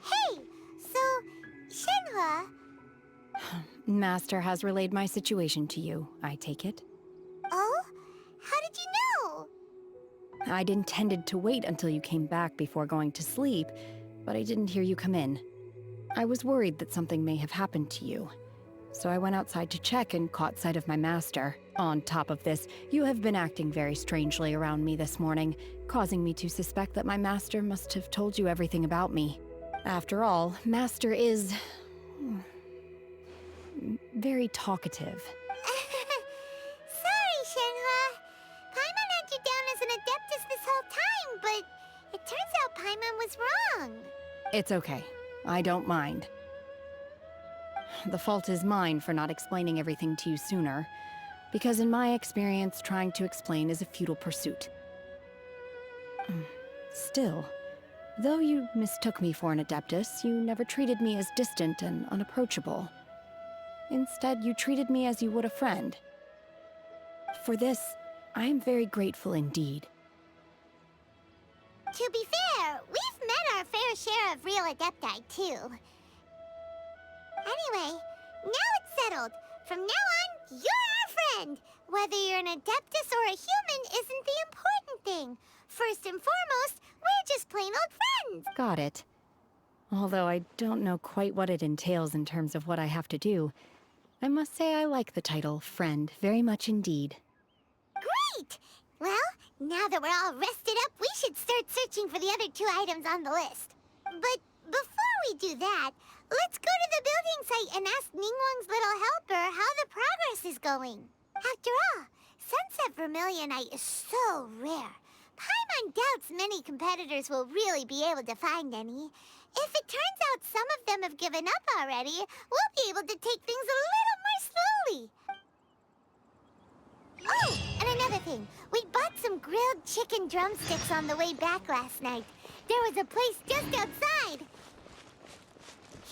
Hey! So, Shenhua... Master has relayed my situation to you, I take it. Oh? How did you know? I'd intended to wait until you came back before going to sleep, but I didn't hear you come in. I was worried that something may have happened to you, so I went outside to check and caught sight of my master. On top of this, you have been acting very strangely around me this morning, causing me to suspect that my master must have told you everything about me. After all, Master is... very talkative. Sorry, Shenhua. Paimon had you down as an adeptus this whole time, but it turns out Paimon was wrong. It's okay. I don't mind. The fault is mine for not explaining everything to you sooner, because in my experience, trying to explain is a futile pursuit. Still, though you mistook me for an adeptus, you never treated me as distant and unapproachable. Instead, you treated me as you would a friend. For this, I am very grateful indeed. To be fair, we've met our fair share of real adepti, too. Anyway, now it's settled. From now on, you're our friend. Whether you're an adeptus or a human isn't the important thing. First and foremost, we're just plain old friends. Got it. Although I don't know quite what it entails in terms of what I have to do, I must say I like the title, Friend, very much indeed. Great! Well, now that we're all rested up, we should start searching for the other 2 items on the list. But before we do that, let's go to the building site and ask Ningguang's little helper how the progress is going. After all, Sunset Vermilionite is so rare. Paimon doubts many competitors will really be able to find any. If it turns out some of them have given up already, we'll be able to take things a little more slowly. Oh, and another thing. We bought some grilled chicken drumsticks on the way back last night. There was a place just outside.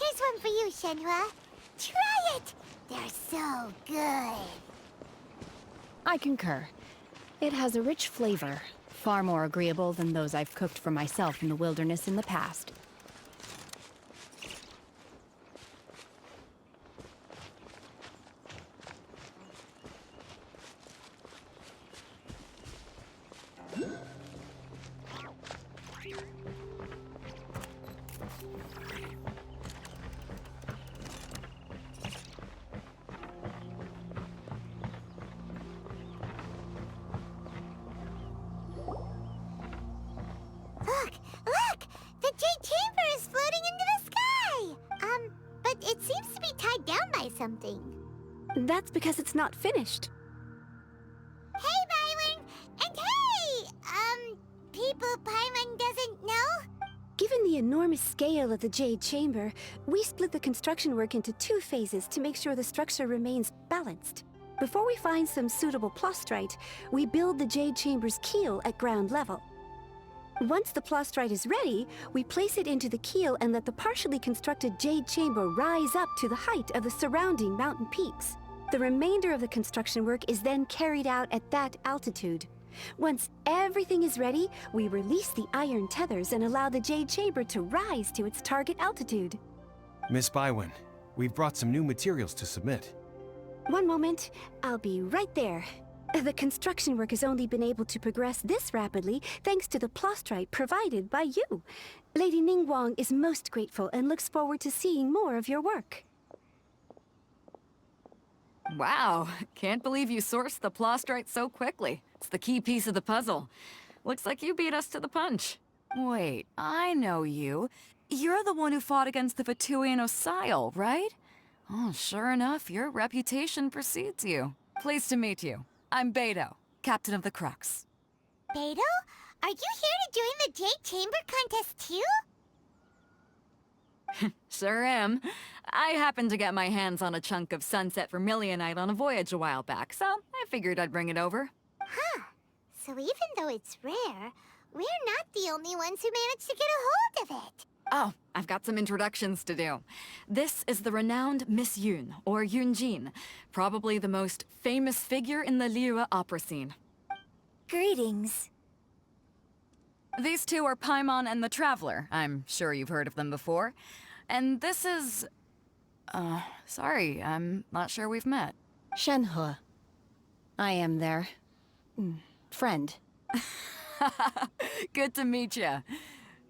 Here's one for you, Shenhua. Try it! They're so good. I concur. It has a rich flavor, far more agreeable than those I've cooked for myself in the wilderness in the past. Look! The jade chamber is floating into the sky! But it seems to be tied down by something. That's because it's not finished. Hey, Byron! And hey! People Paimon doesn't know? Given the enormous scale of the Jade Chamber, we split the construction work into 2 phases to make sure the structure remains balanced. Before we find some suitable plastrite, we build the Jade Chamber's keel at ground level. Once the plastrite is ready, we place it into the keel and let the partially constructed Jade Chamber rise up to the height of the surrounding mountain peaks. The remainder of the construction work is then carried out at that altitude. Once everything is ready, we release the iron tethers and allow the Jade Chamber to rise to its target altitude. Miss Bywin, we've brought some new materials to submit. One moment, I'll be right there. The construction work has only been able to progress this rapidly thanks to the plastrite provided by you. Lady Ningguang is most grateful and looks forward to seeing more of your work. Wow, can't believe you sourced the plastrite so quickly. It's the key piece of the puzzle. Looks like you beat us to the punch. Wait, I know you. You're the one who fought against the Fatuian Osile, right? Oh, sure enough, your reputation precedes you. Pleased to meet you. I'm Beidou, captain of the Crux. Beidou? Are you here to join the Jade Chamber contest too? Sure am. I happened to get my hands on a chunk of Sunset Vermilionite on a voyage a while back, so I figured I'd bring it over. Huh. So even though it's rare, we're not the only ones who managed to get a hold of it. Oh, I've got some introductions to do. This is the renowned Miss Yun, or Yunjin, probably the most famous figure in the Liyue opera scene. Greetings. These two are Paimon and the Traveler. I'm sure you've heard of them before. And this is... sorry, I'm not sure we've met. Shenhe. I am their... friend. Good to meet ya.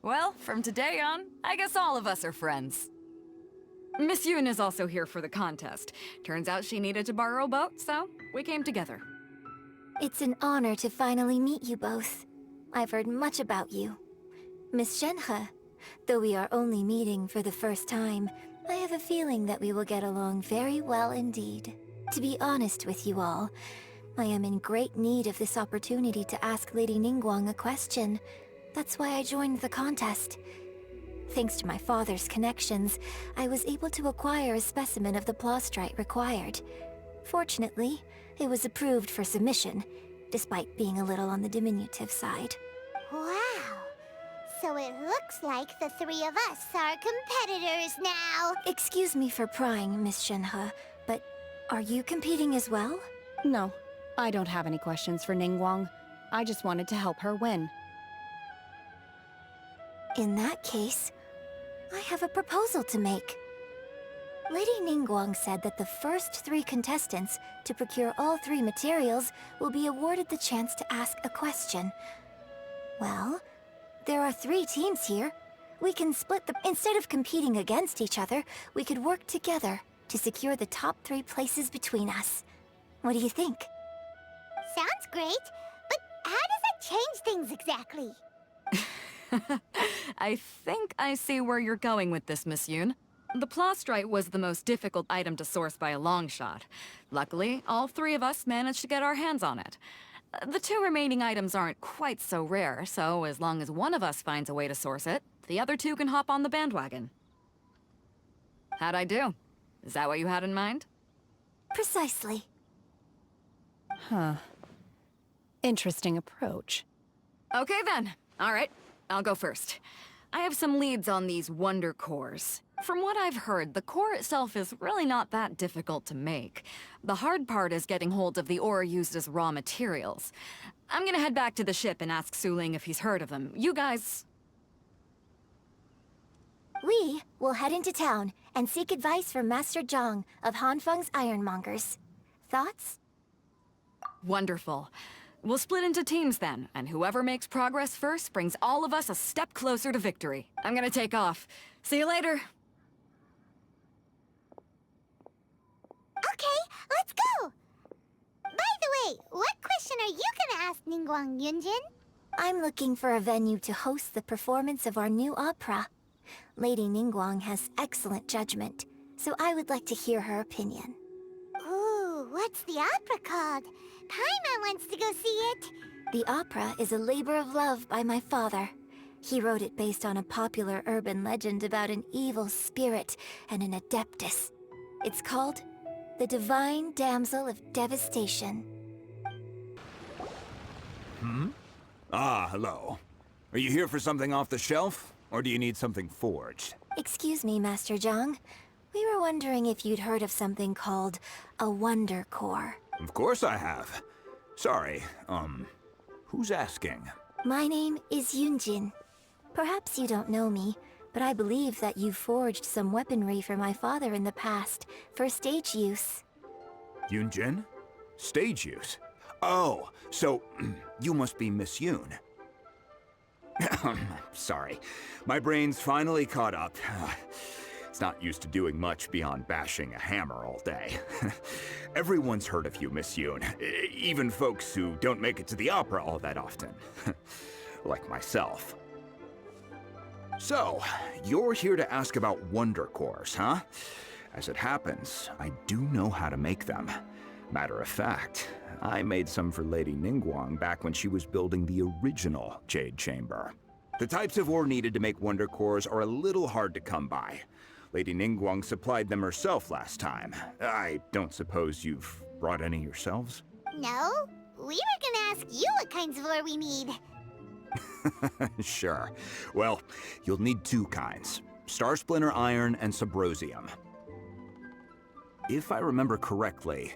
Well, from today on, I guess all of us are friends. Miss Yoon is also here for the contest. Turns out she needed to borrow a boat, so we came together. It's an honor to finally meet you both. I've heard much about you. Miss Shenhe, though we are only meeting for the first time, I have a feeling that we will get along very well indeed. To be honest with you all, I am in great need of this opportunity to ask Lady Ningguang a question. That's why I joined the contest. Thanks to my father's connections, I was able to acquire a specimen of the plastrite required. Fortunately, it was approved for submission, despite being a little on the diminutive side. Wow. So it looks like the three of us are competitors now. Excuse me for prying, Miss Shenhe, but are you competing as well? No, I don't have any questions for Ningguang. I just wanted to help her win. In that case, I have a proposal to make. Lady Ningguang said that the first 3 contestants to procure all 3 materials will be awarded the chance to ask a question. Well, there are 3 teams here. We can split the... Instead of competing against each other, we could work together to secure the top 3 places between us. What do you think? Sounds great, but how does that change things exactly? I think I see where you're going with this, Miss Yoon. The plastrite was the most difficult item to source by a long shot. Luckily, all 3 of us managed to get our hands on it. The 2 remaining items aren't quite so rare, so as long as one of us finds a way to source it, the other 2 can hop on the bandwagon. How'd I do? Is that what you had in mind? Precisely. Huh. Interesting approach. Okay then. All right, I'll go first. I have some leads on these wonder cores. From what I've heard, the core itself is really not that difficult to make. The hard part is getting hold of the ore used as raw materials. I'm gonna head back to the ship and ask Suling if he's heard of them. You guys... We will head into town and seek advice from Master Zhang of Hanfeng's Ironmongers. Thoughts? Wonderful. We'll split into teams then, and whoever makes progress first brings all of us a step closer to victory. I'm gonna take off. See you later. Okay, let's go! By the way, what question are you gonna ask Ningguang Yunjin? I'm looking for a venue to host the performance of our new opera. Lady Ningguang has excellent judgment, so I would like to hear her opinion. Ooh, what's the opera called? Paimon wants to go see it. The opera is a labor of love by my father. He wrote it based on a popular urban legend about an evil spirit and an adeptus. It's called The Divine Damsel of Devastation. Ah, hello. Are you here for something off the shelf? Or do you need something forged? Excuse me, Master Zhang. We were wondering if you'd heard of something called a Wonder Core. Of course I have. Sorry, who's asking? My name is Yunjin. Perhaps you don't know me, but I believe that you forged some weaponry for my father in the past, for stage use. Yunjin? Stage use? Oh, so you must be Miss Yoon. Sorry, my brain's finally caught up. It's not used to doing much beyond bashing a hammer all day. Everyone's heard of you, Miss Yoon. Even folks who don't make it to the opera all that often. Like myself. So, you're here to ask about wonder cores, huh? As it happens, I do know how to make them. Matter of fact, I made some for Lady Ningguang back when she was building the original Jade Chamber. The types of ore needed to make wonder cores are a little hard to come by. Lady Ningguang supplied them herself last time. I don't suppose you've brought any yourselves? No, we were gonna ask you what kinds of ore we need. Sure. Well, you'll need 2 kinds. Star Splinter Iron and Subrosium. If I remember correctly,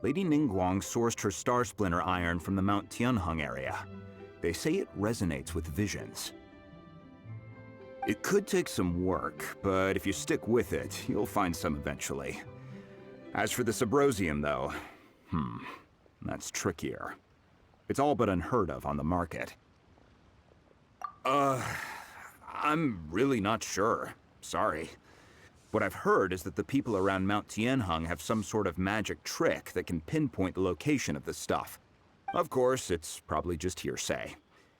Lady Ningguang sourced her Star Splinter Iron from the Mount Tianheng area. They say it resonates with visions. It could take some work, but if you stick with it, you'll find some eventually. As for the Subrosium, though, that's trickier. It's all but unheard of on the market. I'm really not sure. Sorry. What I've heard is that the people around Mount Tianheng have some sort of magic trick that can pinpoint the location of the stuff. Of course, it's probably just hearsay.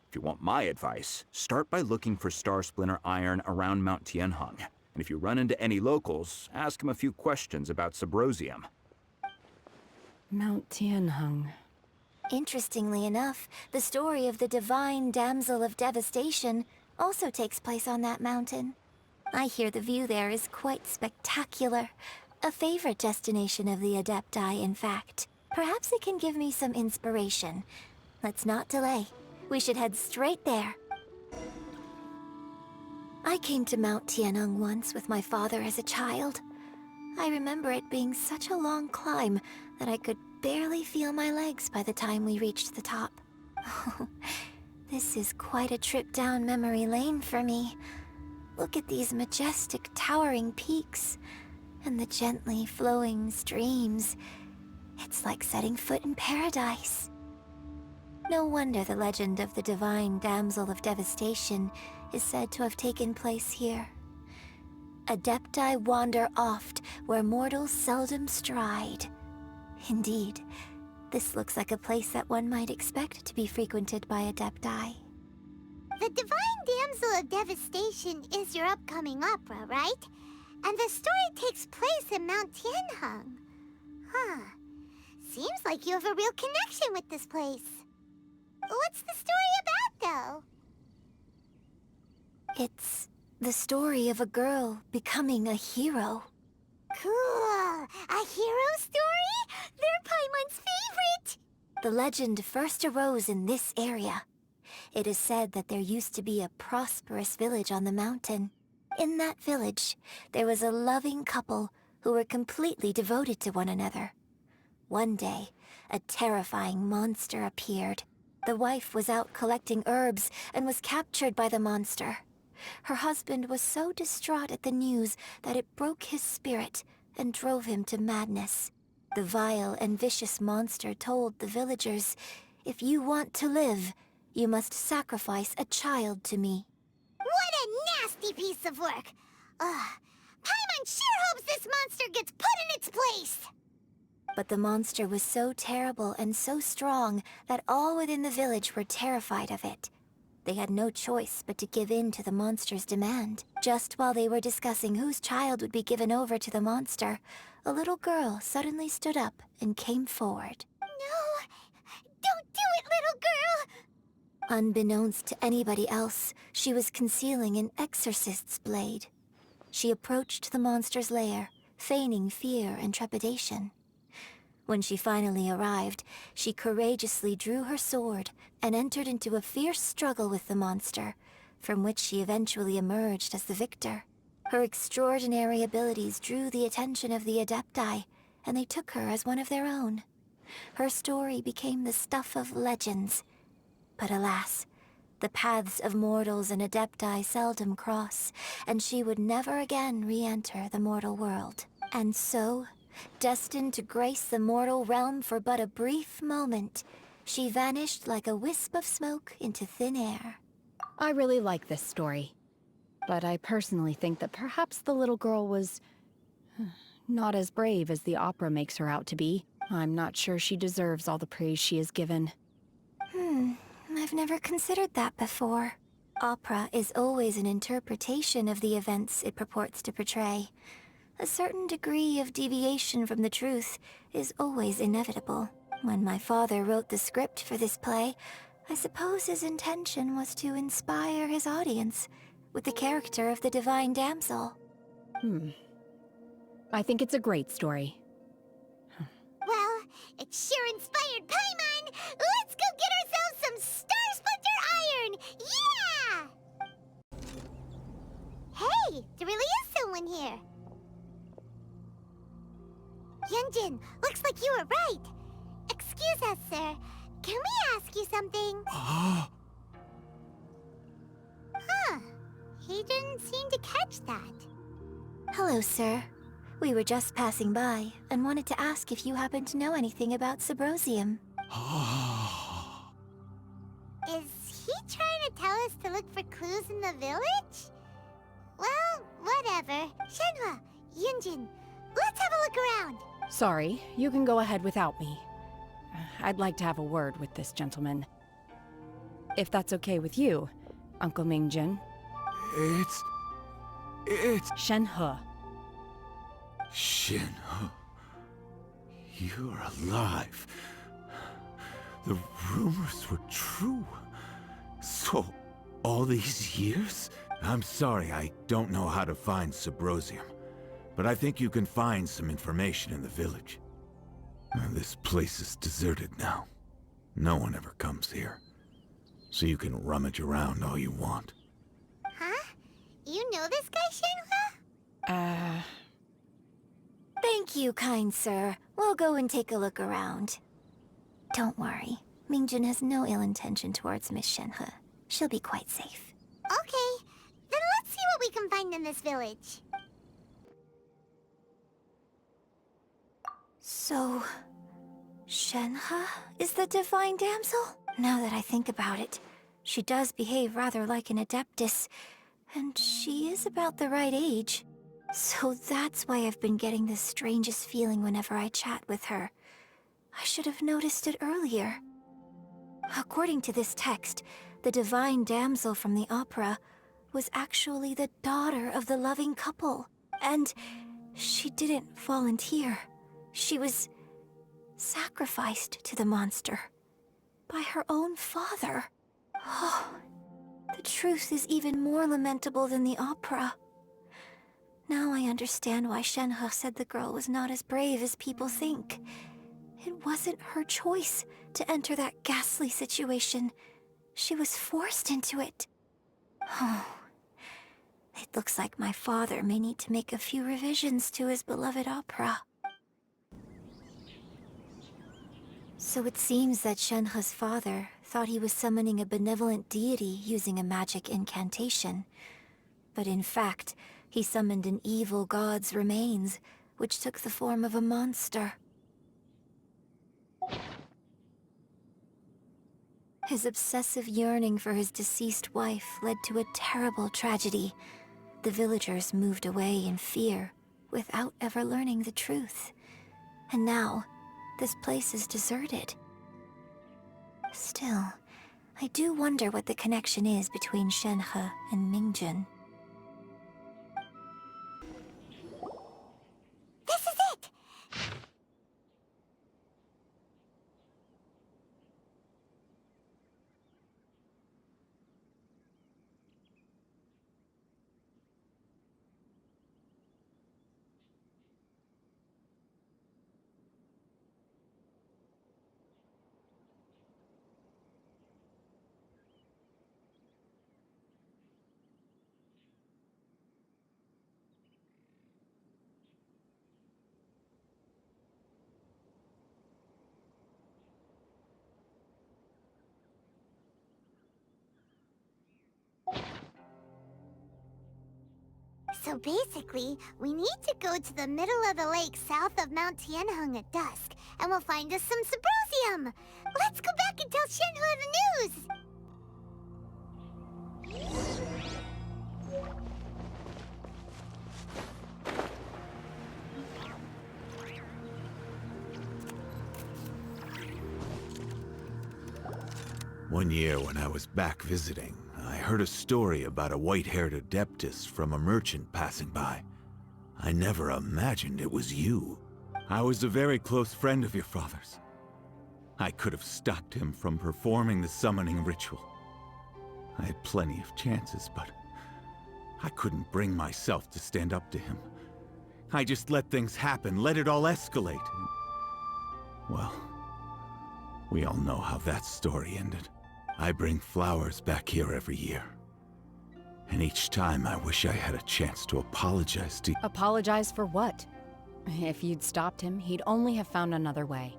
If you want my advice, start by looking for Star Splinter iron around Mount Tianheng. And if you run into any locals, ask them a few questions about Subrosium. Mount Tianheng. Interestingly enough, the story of the divine damsel of devastation also takes place on that mountain. I hear the view there is quite spectacular. A favorite destination of the Adepti, in fact. Perhaps it can give me some inspiration. Let's not delay. We should head straight there. I came to Mount Tianheng once with my father as a child. I remember it being such a long climb that I could barely feel my legs by the time we reached the top. This is quite a trip down memory lane for me. Look at these majestic, towering peaks, and the gently flowing streams. It's like setting foot in paradise. No wonder the legend of the divine damsel of devastation is said to have taken place here. Adepti wander oft where mortals seldom stride. Indeed, this looks like a place that one might expect to be frequented by Adepti. The Divine Damsel of Devastation is your upcoming opera, right? And the story takes place in Mount Tianheng. Huh. Seems like you have a real connection with this place. What's the story about, though? It's the story of a girl becoming a hero. Cool! A hero story? They're Paimon's favorite! The legend first arose in this area. It is said that there used to be a prosperous village on the mountain. In that village, there was a loving couple who were completely devoted to one another. One day, a terrifying monster appeared. The wife was out collecting herbs and was captured by the monster. Her husband was so distraught at the news that it broke his spirit and drove him to madness. The vile and vicious monster told the villagers, "If you want to live, you must sacrifice a child to me." What a nasty piece of work! Paimon sure hopes this monster gets put in its place! But the monster was so terrible and so strong that all within the village were terrified of it. They had no choice but to give in to the monster's demand. Just while they were discussing whose child would be given over to the monster, a little girl suddenly stood up and came forward. No! Don't do it, little girl! Unbeknownst to anybody else, she was concealing an exorcist's blade. She approached the monster's lair, feigning fear and trepidation. When she finally arrived, she courageously drew her sword and entered into a fierce struggle with the monster, from which she eventually emerged as the victor. Her extraordinary abilities drew the attention of the Adepti, and they took her as one of their own. Her story became the stuff of legends. But alas, the paths of mortals and Adepti seldom cross, and she would never again re-enter the mortal world. And so, destined to grace the mortal realm for but a brief moment, she vanished like a wisp of smoke into thin air. I really like this story. But I personally think that perhaps the little girl was not as brave as the opera makes her out to be. I'm not sure she deserves all the praise she is given. I've never considered that before. Opera is always an interpretation of the events it purports to portray. A certain degree of deviation from the truth is always inevitable. When my father wrote the script for this play, I suppose his intention was to inspire his audience with the character of the divine damsel. I think it's a great story. Well, it sure inspired Paimon! Let's go get ourselves some Star Splinter iron! Yeah! Hey, there really is someone here. Yunjin, looks like you were right. Excuse us, sir. Can we ask you something? He didn't seem to catch that. Hello, sir. We were just passing by and wanted to ask if you happen to know anything about Subrosium. Is he trying to tell us to look for clues in the village? Well, whatever. Shenhua, Yunjin, let's have a look around. Sorry, you can go ahead without me. I'd like to have a word with this gentleman. If that's okay with you, Uncle Mingjin. It's Shenhe. Shinho. You're alive. The rumors were true. So, all these years? I'm sorry, I don't know how to find Subrosium, but I think you can find some information in the village. This place is deserted now. No one ever comes here. So you can rummage around all you want. Huh? You know this guy, Shenhua? Thank you, kind sir. We'll go and take a look around. Don't worry. Mingjin has no ill intention towards Miss Shenhe. She'll be quite safe. Okay, then let's see what we can find in this village. So, Shenhe is the divine damsel? Now that I think about it, she does behave rather like an adeptus, and she is about the right age. So that's why I've been getting the strangest feeling whenever I chat with her. I should have noticed it earlier. According to this text, the divine damsel from the opera was actually the daughter of the loving couple. And she didn't volunteer. She was sacrificed to the monster by her own father. Oh, the truth is even more lamentable than the opera. Now I understand why Shenhe said the girl was not as brave as people think. It wasn't her choice to enter that ghastly situation. She was forced into it. Oh, it looks like my father may need to make a few revisions to his beloved opera. So it seems that Shenhe's father thought he was summoning a benevolent deity using a magic incantation. But in fact, he summoned an evil god's remains, which took the form of a monster. His obsessive yearning for his deceased wife led to a terrible tragedy. The villagers moved away in fear, without ever learning the truth. And now, this place is deserted. Still, I do wonder what the connection is between Shenhe and Mingjin. This is it! So basically, we need to go to the middle of the lake south of Mount Tianheng at dusk, and we'll find us some Subrosium! Let's go back and tell Shenhua the news! One year when I was back visiting, I heard a story about a white-haired adeptus from a merchant passing by. I never imagined it was you. I was a very close friend of your father's. I could have stopped him from performing the summoning ritual. I had plenty of chances, but I couldn't bring myself to stand up to him. I just let things happen, let it all escalate. Well, we all know how that story ended. I bring flowers back here every year. And each time I wish I had a chance to apologize to you. Apologize for what? If you'd stopped him, he'd only have found another way.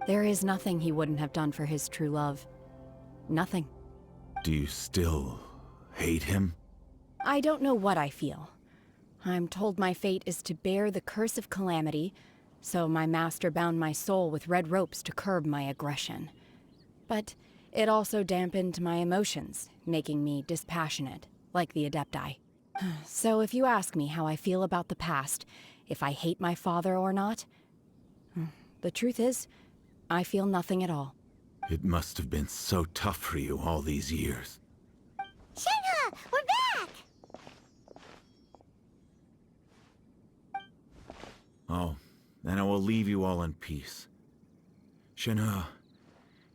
There is nothing he wouldn't have done for his true love. Nothing. Do you still hate him? I don't know what I feel. I'm told my fate is to bear the curse of calamity, so my master bound my soul with red ropes to curb my aggression. But it also dampened my emotions, making me dispassionate, like the Adepti. So if you ask me how I feel about the past, if I hate my father or not, the truth is, I feel nothing at all. It must have been so tough for you all these years. Shenhe, we're back! Oh, then I will leave you all in peace. Shenhe,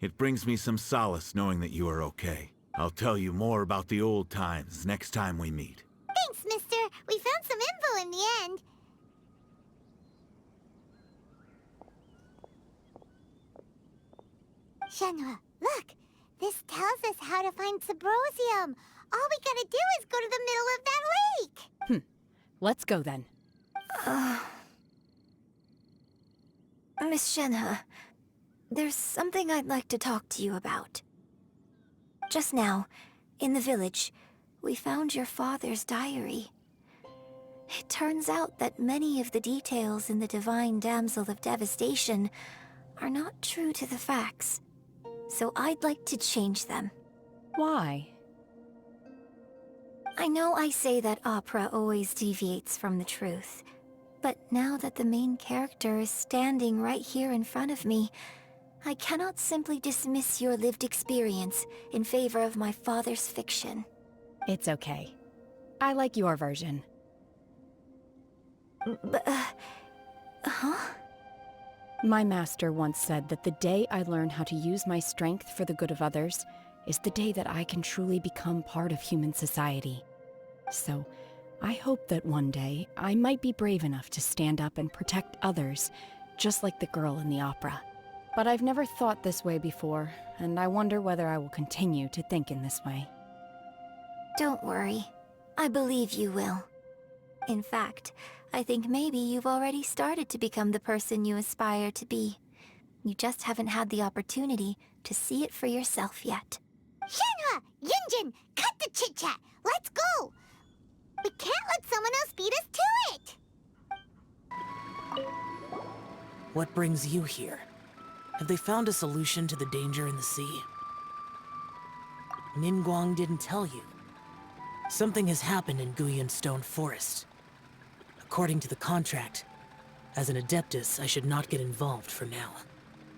it brings me some solace knowing that you are okay. I'll tell you more about the old times next time we meet. Thanks, mister. We found some info in the end. Shenhe, look. This tells us how to find Subrosium. All we gotta do is go to the middle of that lake. Let's go then. Miss Shenhe, there's something I'd like to talk to you about. Just now, in the village, we found your father's diary. It turns out that many of the details in the Divine Damsel of Devastation are not true to the facts. So I'd like to change them. Why? I know I say that opera always deviates from the truth, but now that the main character is standing right here in front of me, I cannot simply dismiss your lived experience in favor of my father's fiction. It's okay. I like your version. But, huh? My master once said that the day I learn how to use my strength for the good of others is the day that I can truly become part of human society. So, I hope that one day I might be brave enough to stand up and protect others, just like the girl in the opera. But I've never thought this way before, and I wonder whether I will continue to think in this way. Don't worry. I believe you will. In fact, I think maybe you've already started to become the person you aspire to be. You just haven't had the opportunity to see it for yourself yet. Shenhe, Yunjin, cut the chit-chat. Let's go. We can't let someone else beat us to it. What brings you here? Have they found a solution to the danger in the sea? Ningguang didn't tell you. Something has happened in Guyan Stone Forest. According to the contract, as an Adeptus, I should not get involved for now.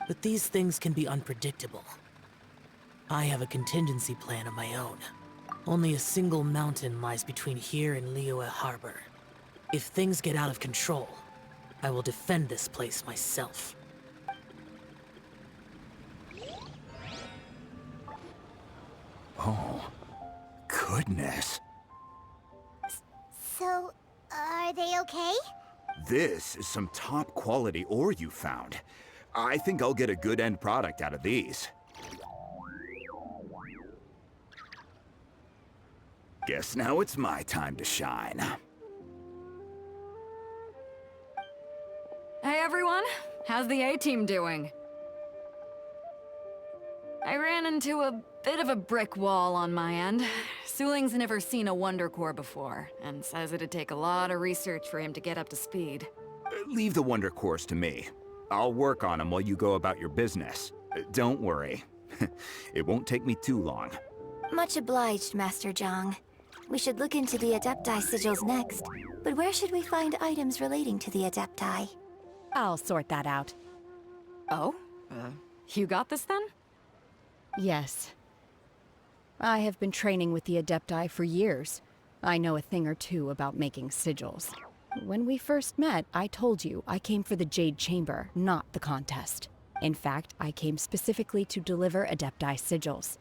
But these things can be unpredictable. I have a contingency plan of my own. Only a single mountain lies between here and Liyue Harbor. If things get out of control, I will defend this place myself. Oh, goodness. So, are they okay? This is some top quality ore you found. I think I'll get a good end product out of these. Guess now it's my time to shine. Hey everyone, how's the A-team doing? I ran into a bit of a brick wall on my end. Suling's never seen a Wonder Core before, and says it'd take a lot of research for him to get up to speed. Leave the Wonder Cores to me. I'll work on them while you go about your business. Don't worry. It won't take me too long. Much obliged, Master Zhang. We should look into the Adepti sigils next, but where should we find items relating to the Adepti? I'll sort that out. Oh? You got this then? Yes. I have been training with the Adepti for years. I know a thing or two about making sigils. When we first met, I told you I came for the Jade Chamber, not the contest. In fact, I came specifically to deliver Adepti sigils.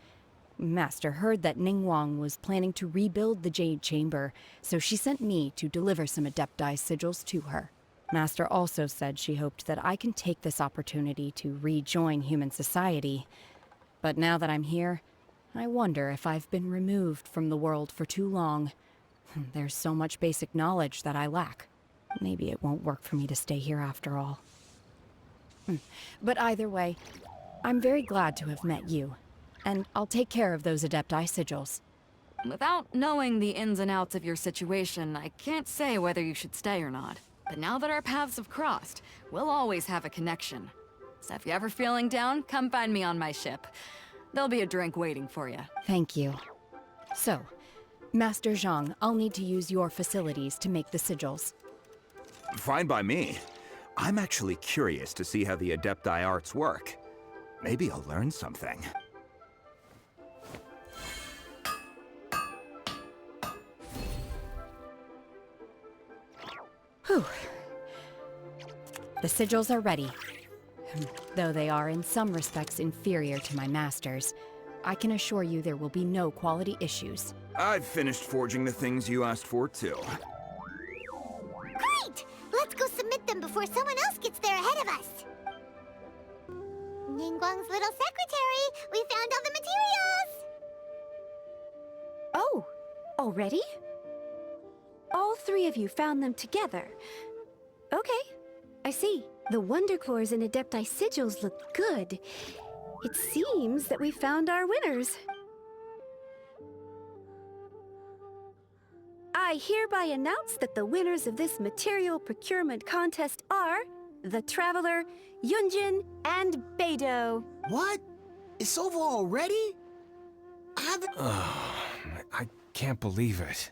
Master heard that Ningguang was planning to rebuild the Jade Chamber, so she sent me to deliver some Adepti sigils to her. Master also said she hoped that I can take this opportunity to rejoin human society. But now that I'm here, I wonder if I've been removed from the world for too long. There's so much basic knowledge that I lack. Maybe it won't work for me to stay here after all. But either way, I'm very glad to have met you. And I'll take care of those Adepti sigils. Without knowing the ins and outs of your situation, I can't say whether you should stay or not. But now that our paths have crossed, we'll always have a connection. So if you're ever feeling down, come find me on my ship. There'll be a drink waiting for you. Thank you. So, Master Zhang, I'll need to use your facilities to make the sigils. Fine by me. I'm actually curious to see how the Adepti arts work. Maybe I'll learn something. Whew. The sigils are ready. Though they are in some respects inferior to my master's, I can assure you there will be no quality issues. I've finished forging the things you asked for, too. Great! Let's go submit them before someone else gets there ahead of us. Ningguang's little secretary, we found all the materials! Oh, already? All three of you found them together. Okay, I see. The Wonder Cores and Adepti sigils look good. It seems that we found our winners. I hereby announce that the winners of this material procurement contest are the Traveler, Yunjin, and Beidou. What? It's over already? I haven't... I can't believe it.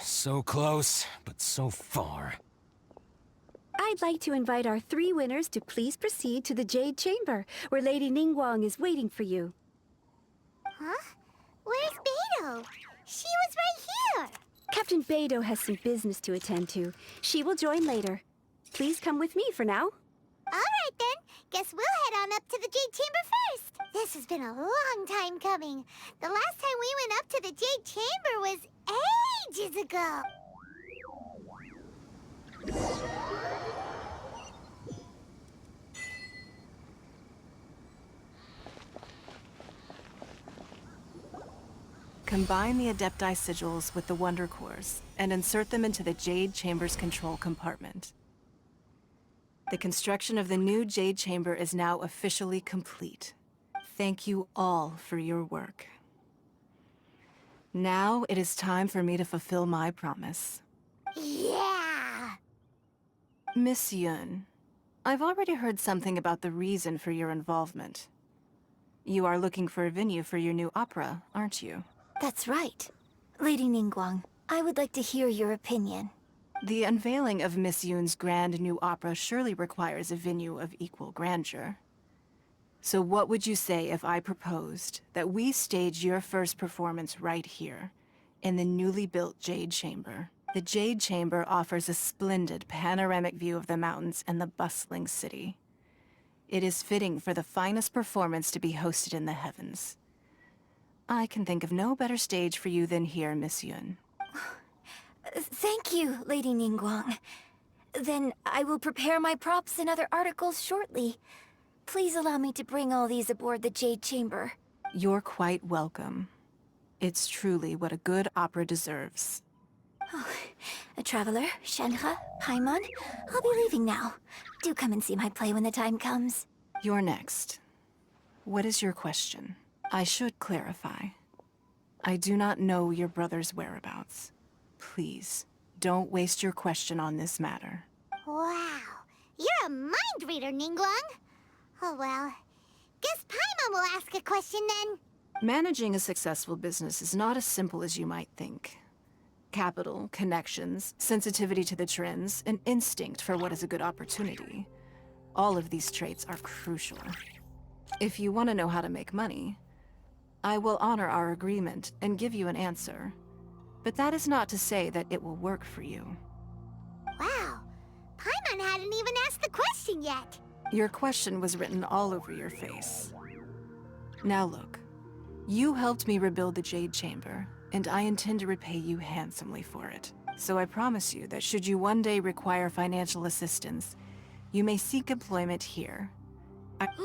So close, but so far. I'd like to invite our three winners to please proceed to the Jade Chamber, where Lady Ningguang is waiting for you. Huh? Where's Beidou? She was right here! Captain Beidou has some business to attend to. She will join later. Please come with me for now. Alright then, guess we'll head on up to the Jade Chamber first. This has been a long time coming. The last time we went up to the Jade Chamber was ages ago. Combine the Adepti sigils with the Wonder Cores and insert them into the Jade Chamber's control compartment. The construction of the new Jade Chamber is now officially complete. Thank you all for your work. Now it is time for me to fulfill my promise. Yeah! Miss Yun, I've already heard something about the reason for your involvement. You are looking for a venue for your new opera, aren't you? That's right. Lady Ningguang, I would like to hear your opinion. The unveiling of Miss Yun's grand new opera surely requires a venue of equal grandeur. So what would you say if I proposed that we stage your first performance right here, in the newly built Jade Chamber? The Jade Chamber offers a splendid panoramic view of the mountains and the bustling city. It is fitting for the finest performance to be hosted in the heavens. I can think of no better stage for you than here, Miss Yun. Thank you, Lady Ningguang. Then I will prepare my props and other articles shortly. Please allow me to bring all these aboard the Jade Chamber. You're quite welcome. It's truly what a good opera deserves. A traveler, Shenhe, Paimon, I'll be leaving now. Do come and see my play when the time comes. You're next. What is your question? I should clarify. I do not know your brother's whereabouts. Please, don't waste your question on this matter. Wow, you're a mind reader, Ningguang. Oh well, guess Paimon will ask a question then. Managing a successful business is not as simple as you might think. Capital, connections, sensitivity to the trends, and instinct for what is a good opportunity. All of these traits are crucial. If you want to know how to make money, I will honor our agreement and give you an answer. But that is not to say that it will work for you. Wow, Paimon hadn't even asked the question yet. Your question was written all over your face. Now look, you helped me rebuild the Jade Chamber, and I intend to repay you handsomely for it. So I promise you that should you one day require financial assistance, you may seek employment here. Great!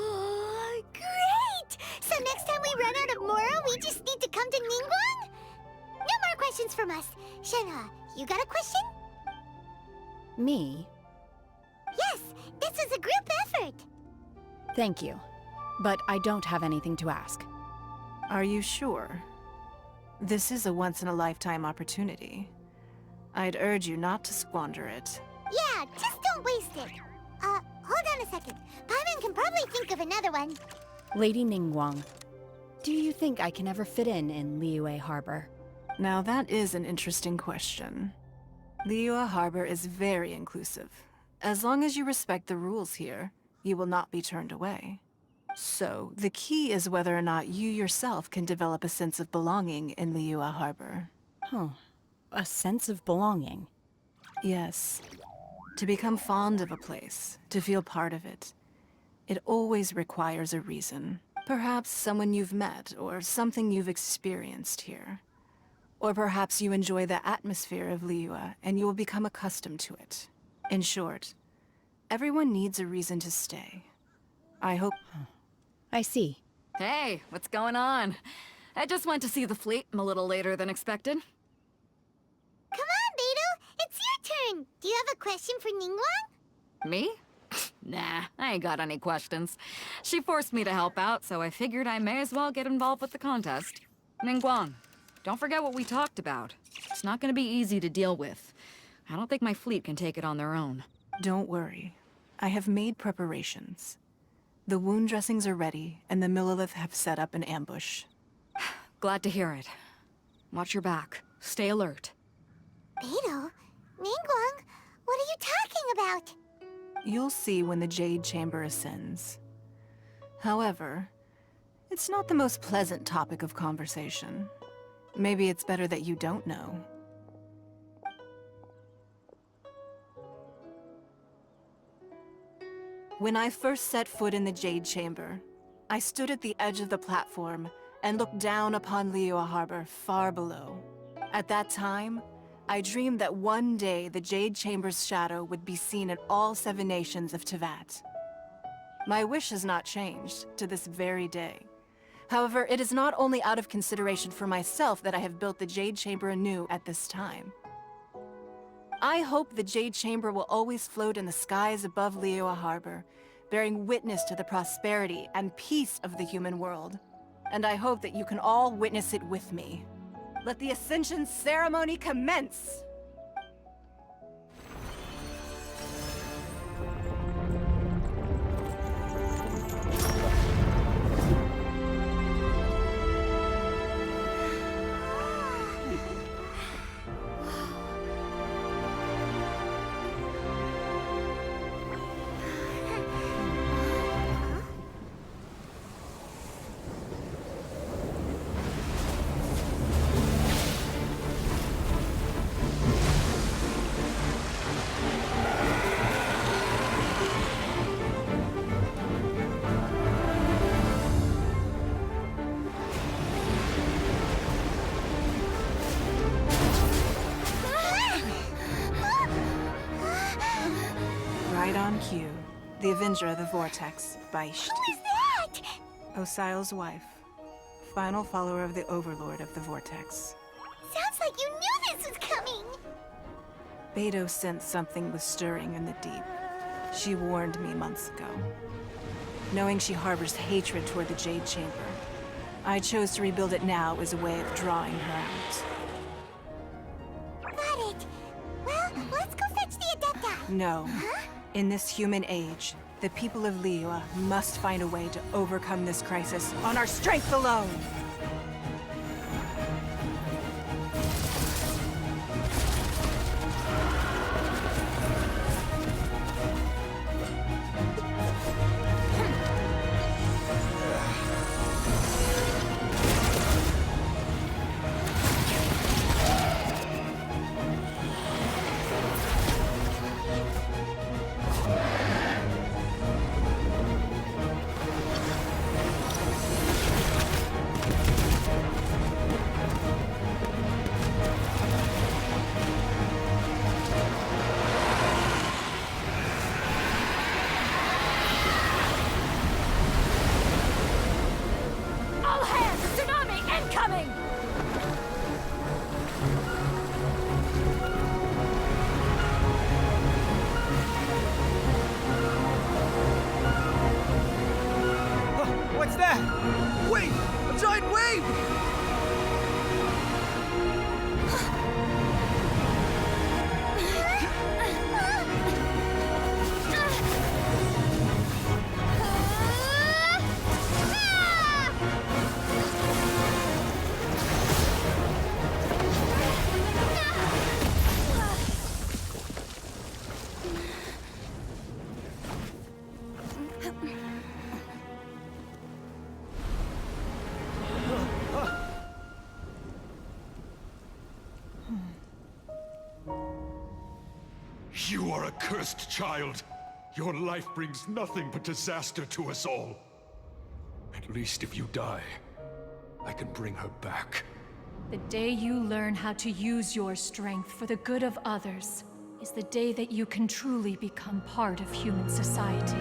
So next time we run out of Mora, we just need to come to Ningguang? No more questions from us. Shenhe, you got a question? Me? Yes, this is a group effort. Thank you. But I don't have anything to ask. Are you sure? This is a once-in-a-lifetime opportunity. I'd urge you not to squander it. Yeah, just don't waste it. Hold on a second. Paimon can probably think of another one. Lady Ningguang, do you think I can ever fit in Liyue Harbor? Now that is an interesting question. Liyue Harbor is very inclusive. As long as you respect the rules here, you will not be turned away. So, the key is whether or not you yourself can develop a sense of belonging in Liyue Harbor. Huh. A sense of belonging. Yes. To become fond of a place, to feel part of it, it always requires a reason. Perhaps someone you've met, or something you've experienced here. Or perhaps you enjoy the atmosphere of Liyue, and you will become accustomed to it. In short, everyone needs a reason to stay. I hope... I see. Hey, what's going on? I just went to see the fleet a little later than expected. Come on, Beidou! It's your turn! Do you have a question for Ningguang? Me? Nah, I ain't got any questions. She forced me to help out, so I figured I may as well get involved with the contest. Ningguang, don't forget what we talked about. It's not gonna be easy to deal with. I don't think my fleet can take it on their own. Don't worry. I have made preparations. The wound dressings are ready, and the Millilith have set up an ambush. Glad to hear it. Watch your back. Stay alert. Beidou? Ningguang? What are you talking about? You'll see when the Jade Chamber ascends. However, it's not the most pleasant topic of conversation. Maybe it's better that you don't know. When I first set foot in the Jade Chamber, I stood at the edge of the platform and looked down upon Liyue Harbor far below. At that time, I dreamed that one day the Jade Chamber's shadow would be seen in all 7 nations of Teyvat. My wish has not changed to this very day. However, it is not only out of consideration for myself that I have built the Jade Chamber anew at this time. I hope the Jade Chamber will always float in the skies above Liyue Harbor, bearing witness to the prosperity and peace of the human world. And I hope that you can all witness it with me. Let the Ascension ceremony commence! Right on cue. The Avenger of the Vortex, Beisht. Who is that? Osial's wife. Final follower of the Overlord of the Vortex. Sounds like you knew this was coming! Beidou sensed something was stirring in the deep. She warned me months ago. Knowing she harbors hatred toward the Jade Chamber, I chose to rebuild it now as a way of drawing her out. Got it. Well, let's go fetch the Adepta. No. Huh? In this human age, the people of Liyue must find a way to overcome this crisis on our strength alone! You are a cursed child. Your life brings nothing but disaster to us all. At least if you die, I can bring her back. The day you learn how to use your strength for the good of others is the day that you can truly become part of human society.